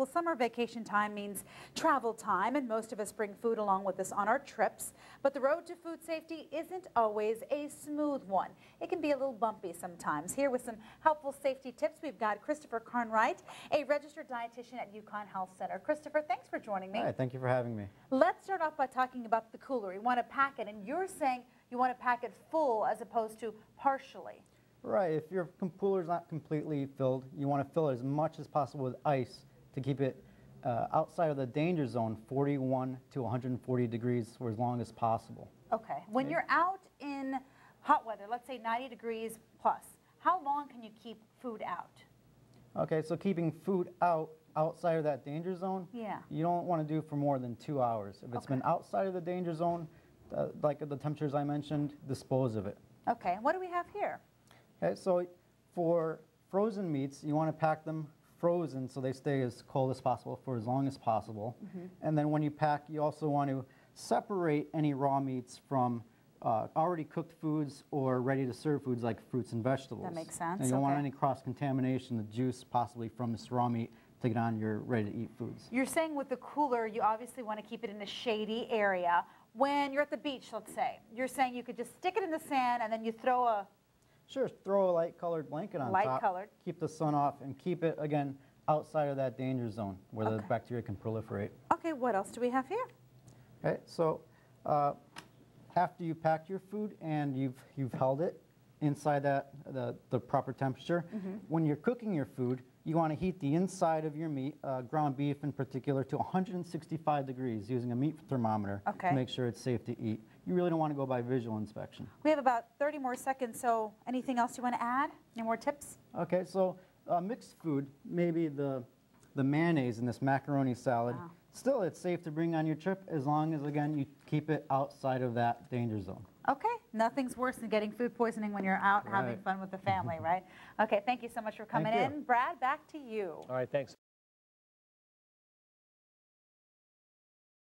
Well, summer vacation time means travel time, and most of us bring food along with us on our trips. But the road to food safety isn't always a smooth one. It can be a little bumpy sometimes. Here with some helpful safety tips, we've got Christopher Carnright, a registered dietitian at UConn Health Center. Christopher, thanks for joining me. Hi, thank you for having me. Let's start off by talking about the cooler. You want to pack it, and you're saying you want to pack it full as opposed to partially. Right, if your cooler is not completely filled, you want to fill it as much as possible with ice to keep it outside of the danger zone, 41 to 140 degrees for as long as possible. Okay. When you're out in hot weather, let's say 90 degrees plus, how long can you keep food out? Okay, so keeping food outside of that danger zone, you don't want to do for more than 2 hours. If it's been outside of the danger zone, like the temperatures I mentioned, dispose of it. Okay, what do we have here? Okay, so for frozen meats, you want to pack them frozen so they stay as cold as possible for as long as possible. And then when you pack, you also want to separate any raw meats from already cooked foods or ready to serve foods like fruits and vegetables. That makes sense. And you don't want any cross-contamination, the juice possibly from this raw meat to get on your ready-to-eat foods. You're saying with the cooler, you obviously want to keep it in a shady area. When you're at the beach, let's say, you're saying you could just stick it in the sand and then you throw a... Sure, throw a light-colored blanket on top. Light-colored. Keep the sun off and keep it, again, outside of that danger zone where the bacteria can proliferate. Okay, what else do we have here? Okay, so after you packed your food and you've held it inside the proper temperature, when you're cooking your food, you want to heat the inside of your meat, ground beef in particular, to 165 degrees using a meat thermometer to make sure it's safe to eat. You really don't want to go by visual inspection. We have about 30 more seconds, so anything else you want to add? Any more tips? Okay, so mixed food, maybe the mayonnaise in this macaroni salad, still it's safe to bring on your trip as long as, again, you keep it outside of that danger zone. Okay, nothing's worse than getting food poisoning when you're out having fun with the family, right? Okay, thank you so much for coming in. Brad, back to you. All right, thanks.